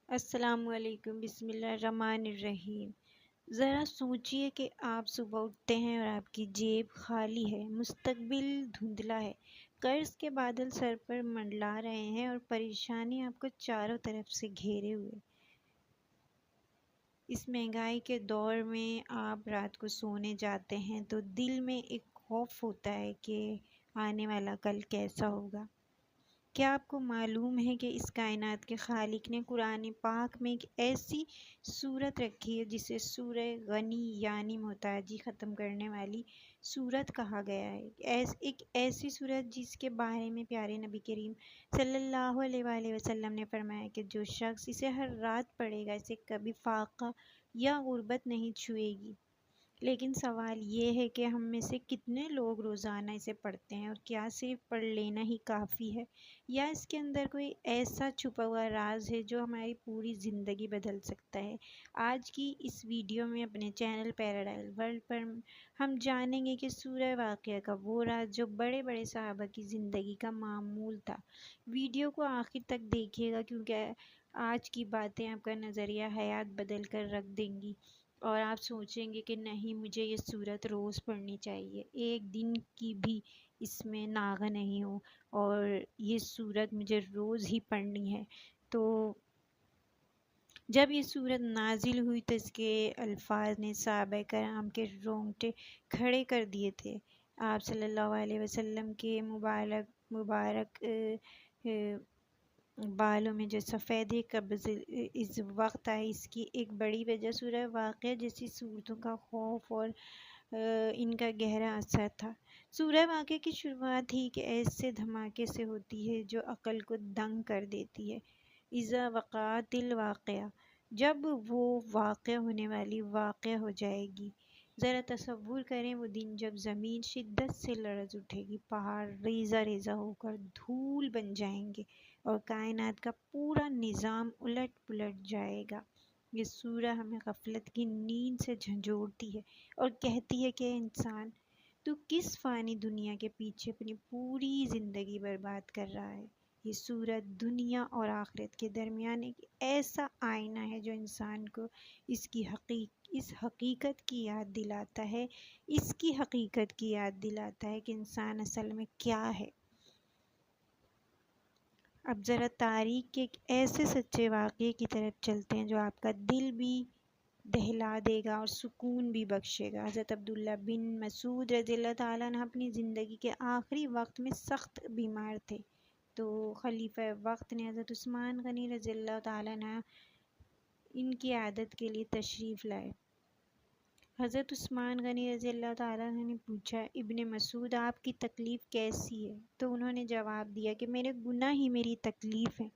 السلام علیکم، بسم اللہ الرحمن الرحیم۔ ذرا سوچئے کہ آپ صبح اٹھتے ہیں اور آپ کی جیب خالی ہے، مستقبل دھندلا ہے، قرض کے بادل سر پر منڈلا رہے ہیں اور پریشانی آپ کو چاروں طرف سے گھیرے ہوئے۔ اس مہنگائی کے دور میں آپ رات کو سونے جاتے ہیں تو دل میں ایک خوف ہوتا ہے کہ آنے والا کل کیسا ہوگا۔ کیا آپ کو معلوم ہے کہ اس کائنات کے خالق نے قرآن پاک میں ایک ایسی سورت رکھی ہے جسے سورہ غنی یعنی محتاجی ختم کرنے والی سورت کہا گیا ہے؟ ایک ایسی سورت جس کے بارے میں پیارے نبی کریم صلی اللہ علیہ وآلہ وسلم نے فرمایا کہ جو شخص اسے ہر رات پڑھے گا اسے کبھی فاقہ یا غربت نہیں چھوئے گی۔ لیکن سوال یہ ہے کہ ہم میں سے کتنے لوگ روزانہ اسے پڑھتے ہیں، اور کیا صرف پڑھ لینا ہی کافی ہے، یا اس کے اندر کوئی ایسا چھپا ہوا راز ہے جو ہماری پوری زندگی بدل سکتا ہے؟ آج کی اس ویڈیو میں اپنے چینل پیراڈائز ورلڈ پر ہم جانیں گے کہ سورہ واقعہ کا وہ راز جو بڑے بڑے صحابہ کی زندگی کا معمول تھا۔ ویڈیو کو آخر تک دیکھیے گا کیونکہ آج کی باتیں آپ کا نظریہ حیات بدل کر رکھ دیں گی، اور آپ سوچیں گے کہ نہیں، مجھے یہ سورت روز پڑھنی چاہیے، ایک دن کی بھی اس میں ناغہ نہیں ہو، اور یہ سورت مجھے روز ہی پڑھنی ہے۔ تو جب یہ سورت نازل ہوئی تو اس کے الفاظ نے صحابہ کرام کے رونگٹے کھڑے کر دیے تھے۔ آپ صلی اللہ علیہ وسلم کے مبارک بالوں میں جو سفیدی قبض اس وقت آئی، اس کی ایک بڑی وجہ سورہ واقعہ جیسی صورتوں کا خوف اور ان کا گہرا اثر تھا۔ سورہ واقعہ کی شروعات ہی ایک ایسے دھماکے سے ہوتی ہے جو عقل کو دنگ کر دیتی ہے۔ اذا وقعت الواقعہ، جب وہ واقع ہونے والی واقع ہو جائے گی۔ ذرا تصور کریں وہ دن جب زمین شدت سے لرز اٹھے گی، پہاڑ ریزہ ریزہ ہو کر دھول بن جائیں گے اور کائنات کا پورا نظام الٹ پلٹ جائے گا۔ یہ سورہ ہمیں غفلت کی نیند سے جھنجھوڑتی ہے اور کہتی ہے کہ انسان، تو کس فانی دنیا کے پیچھے اپنی پوری زندگی برباد کر رہا ہے؟ یہ سورت دنیا اور آخرت کے درمیان ایک ایسا آئینہ ہے جو انسان کو اس حقیقت کی یاد دلاتا ہے، اس کی حقیقت کی یاد دلاتا ہے کہ انسان اصل میں کیا ہے۔ اب ذرا تاریخ کے ایک ایسے سچے واقعے کی طرف چلتے ہیں جو آپ کا دل بھی دہلا دے گا اور سکون بھی بخشے گا۔ حضرت عبداللہ بن مسعود رضی اللہ تعالیٰ عنہ اپنی زندگی کے آخری وقت میں سخت بیمار تھے، تو خلیفہ وقت نے حضرت عثمان غنی رضی اللہ تعالیٰ عنہ ان کی عیادت کے لیے تشریف لائے۔ حضرت عثمان غنی رضی اللہ تعالیٰ عنہ نے پوچھا، ابن مسعود آپ کی تکلیف کیسی ہے؟ تو انہوں نے جواب دیا کہ میرے گناہ ہی میری تکلیف ہے۔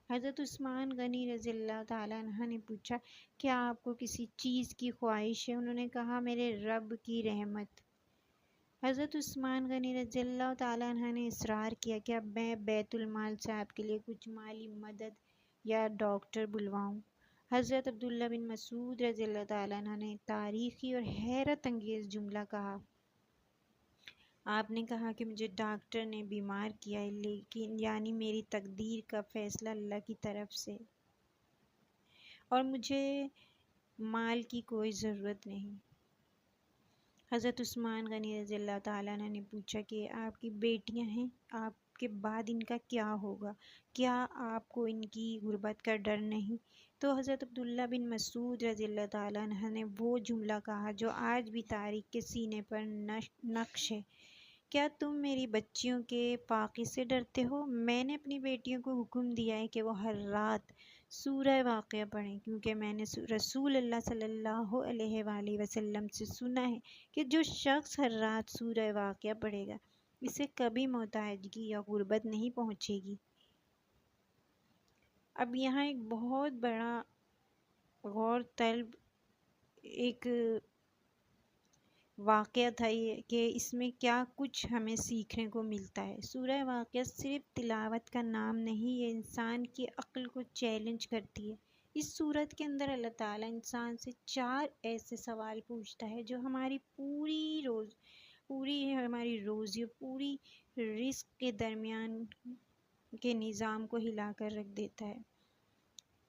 حضرت عثمان غنی رضی اللہ تعالیٰ عنہ نے پوچھا، کیا آپ کو کسی چیز کی خواہش ہے؟ انہوں نے کہا، میرے رب کی رحمت۔ حضرت عثمان غنی رضی اللہ تعالیٰ عنہ نے اصرار کیا کہ اب میں بیت المال سے آپ کے لیے کچھ مالی مدد یا ڈاکٹر بلواؤں۔ حضرت عبداللہ بن مسعود رضی اللہ تعالیٰ عنہ نے تاریخی اور حیرت انگیز جملہ کہا۔ آپ نے کہا کہ مجھے ڈاکٹر نے بیمار کیا ہے، لیکن یعنی میری تقدیر کا فیصلہ اللہ کی طرف سے، اور مجھے مال کی کوئی ضرورت نہیں۔ حضرت عثمان غنی رضی اللہ تعالیٰ عنہ نے پوچھا کہ آپ کی بیٹیاں ہیں، آپ کے بعد ان کا کیا ہوگا؟ کیا آپ کو ان کی غربت کا ڈر نہیں؟ تو حضرت عبداللہ بن مسعود رضی اللہ تعالیٰ عنہ نے وہ جملہ کہا جو آج بھی تاریخ کے سینے پر نقش ہے، کیا تم میری بچیوں کے فاقے سے ڈرتے ہو؟ میں نے اپنی بیٹیوں کو حکم دیا ہے کہ وہ ہر رات سورہ واقعہ پڑھیں، کیونکہ میں نے رسول اللہ صلی اللہ علیہ وآلہ وسلم سے سنا ہے کہ جو شخص ہر رات سورہ واقعہ پڑھے گا اسے کبھی محتاجگی یا غربت نہیں پہنچے گی۔ اب یہاں ایک بہت بڑا غور طلب ایک واقعہ تھا یہ کہ اس میں کیا کچھ ہمیں سیکھنے کو ملتا ہے۔ سورہ واقعہ صرف تلاوت کا نام نہیں، یہ انسان کی عقل کو چیلنج کرتی ہے۔ اس سورت کے اندر اللہ تعالیٰ انسان سے 4 ایسے سوال پوچھتا ہے جو ہماری پوری ہماری روزی اور پوری رزق کے درمیان کے نظام کو ہلا کر رکھ دیتا ہے۔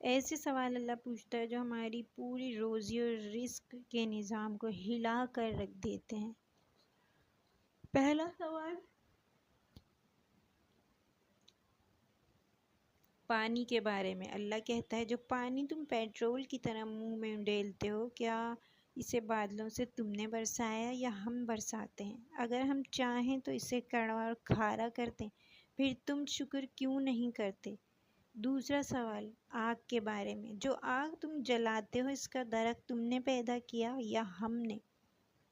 ایسے سوال اللہ پوچھتا ہے جو ہماری پوری روزی اور رزق کے نظام کو ہلا کر رکھ دیتے ہیں۔ پہلا سوال پانی کے بارے میں۔ اللہ کہتا ہے جو پانی تم پیٹرول کی طرح منہ میں ڈیلتے ہو، کیا اسے بادلوں سے تم نے برسایا یا ہم برساتے ہیں؟ اگر ہم چاہیں تو اسے کڑوا اور کھارا کرتے ہیں، پھر تم شکر کیوں نہیں کرتے؟ دوسرا سوال آگ کے بارے میں۔ جو آگ تم جلاتے ہو اس کا درخت تم نے پیدا کیا یا ہم نے؟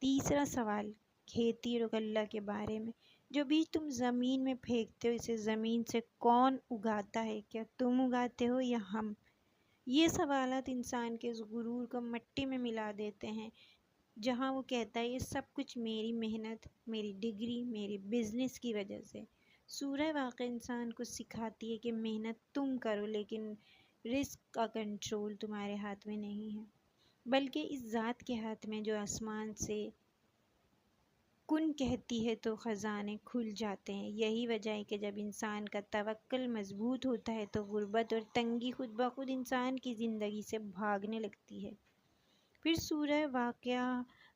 تیسرا سوال کھیتی اور غلہ کے بارے میں۔ جو بیج تم زمین میں پھینکتے ہو اسے زمین سے کون اگاتا ہے؟ کیا تم اگاتے ہو یا ہم؟ یہ سوالات انسان کے اس غرور کو مٹی میں ملا دیتے ہیں جہاں وہ کہتا ہے یہ سب کچھ میری محنت، میری ڈگری، میری بزنس کی وجہ سے۔ سورہ واقعہ انسان کو سکھاتی ہے کہ محنت تم کرو لیکن رزق کا کنٹرول تمہارے ہاتھ میں نہیں ہے، بلکہ اس ذات کے ہاتھ میں جو آسمان سے کن کہتی ہے تو خزانے کھل جاتے ہیں۔ یہی وجہ ہے کہ جب انسان کا توکل مضبوط ہوتا ہے تو غربت اور تنگی خود بخود انسان کی زندگی سے بھاگنے لگتی ہے۔ پھر سورہ واقعہ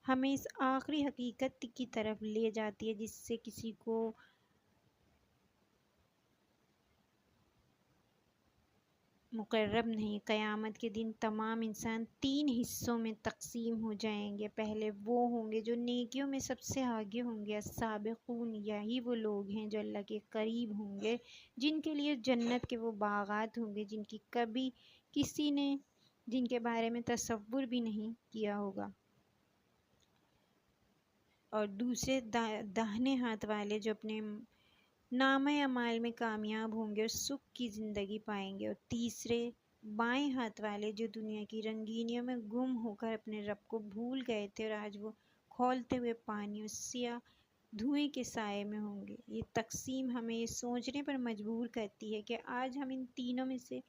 ہمیں اس آخری حقیقت کی طرف لے جاتی ہے جس سے کسی کو مقرب نہیں۔ قیامت کے دن تمام انسان 3 حصوں میں تقسیم ہو جائیں گے۔ پہلے وہ ہوں گے جو نیکیوں میں سب سے آگے ہوں گے، السابقون، یہی وہ لوگ ہیں جو اللہ کے قریب ہوں گے، جن کے لیے جنت کے وہ باغات ہوں گے جن کی کبھی کسی نے جن کے بارے میں تصور بھی نہیں کیا ہوگا۔ اور دوسرے داہنے ہاتھ والے جو اپنے نامہ اعمال میں کامیاب ہوں گے اور سکھ کی زندگی پائیں گے، اور تیسرے بائیں ہاتھ والے جو دنیا کی رنگینیوں میں گم ہو کر اپنے رب کو بھول گئے تھے اور آج وہ کھولتے ہوئے پانی اور سیاہ دھوئیں کے سائے میں ہوں گے۔ یہ تقسیم ہمیں یہ سوچنے پر مجبور کرتی ہے کہ آج ہم ان تینوں میں سے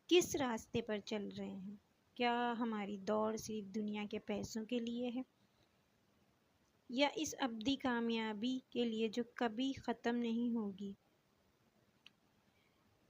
کس راستے پر چل رہے ہیں۔ کیا ہماری دوڑ صرف دنیا کے پیسوں کے لیے ہے یا اس ابدی کامیابی کے لیے جو کبھی ختم نہیں ہوگی؟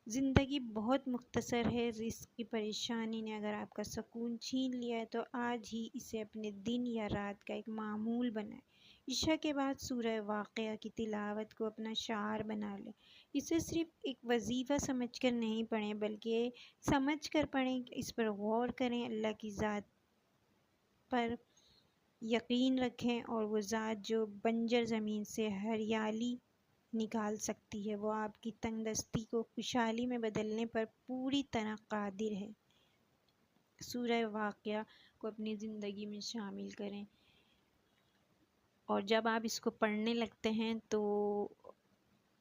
زندگی بہت مختصر ہے۔ رزق کی پریشانی نے اگر آپ کا سکون چھین لیا ہے تو آج ہی اسے اپنے دن یا رات کا ایک معمول بنائیں۔ عشاء کے بعد سورہ واقعہ کی تلاوت کو اپنا شعار بنا لیں۔ اسے صرف ایک وظیفہ سمجھ کر نہیں پڑھیں بلکہ سمجھ کر پڑھیں، اس پر غور کریں، اللہ کی ذات پر یقین رکھیں، اور وہ ذات جو بنجر زمین سے ہریالی نکال سکتی ہے وہ آپ کی تنگ دستی کو خوشحالی میں بدلنے پر پوری طرح قادر ہے۔ سورہ واقعہ کو اپنی زندگی میں شامل کریں، اور جب آپ اس کو پڑھنے لگتے ہیں تو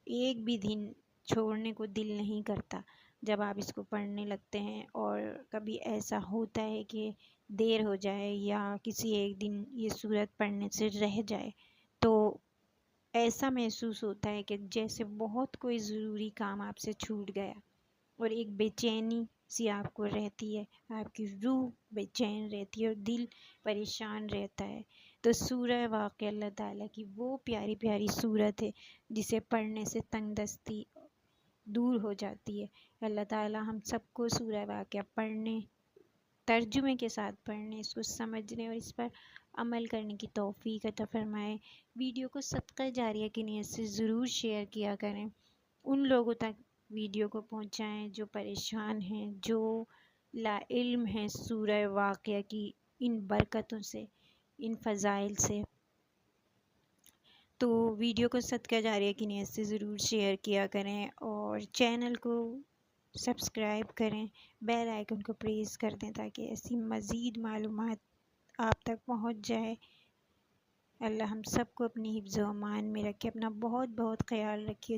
ایک بھی دن چھوڑنے کو دل نہیں کرتا۔ جب آپ اس کو پڑھنے لگتے ہیں اور کبھی ایسا ہوتا ہے کہ دیر ہو جائے یا کسی ایک دن یہ سورت پڑھنے سے رہ جائے تو ایسا محسوس ہوتا ہے کہ جیسے بہت کوئی ضروری کام آپ سے چھوٹ گیا، اور ایک بے چینی سی آپ کو رہتی ہے، آپ کی روح بے چین رہتی ہے اور دل پریشان رہتا ہے۔ تو سورہ واقعہ اللہ تعالیٰ کی وہ پیاری پیاری سورت ہے جسے پڑھنے سے تنگ دستی دور ہو جاتی ہے۔ اللہ تعالیٰ ہم سب کو سورہ واقعہ پڑھنے، ترجمے کے ساتھ پڑھنے، اس کو سمجھنے اور اس پر عمل کرنے کی توفیق عطا فرمائے۔ ویڈیو کو صدقہ جاریہ کی نیت سے ضرور شیئر کیا کریں، ان لوگوں تک ویڈیو کو پہنچائیں جو پریشان ہیں، جو لا علم ہیں سورہ واقعہ کی ان برکتوں سے، ان فضائل سے۔ تو ویڈیو کو صدقہ جاریہ کی نیت سے ضرور شیئر کیا کریں، اور چینل کو سبسکرائب کریں، بیل آئیکن کو پریس کر دیں تاکہ ایسی مزید معلومات آپ تک پہنچ جائے۔ اللہ ہم سب کو اپنی حفظ و امان میں رکھے، اپنا بہت بہت خیال رکھیے۔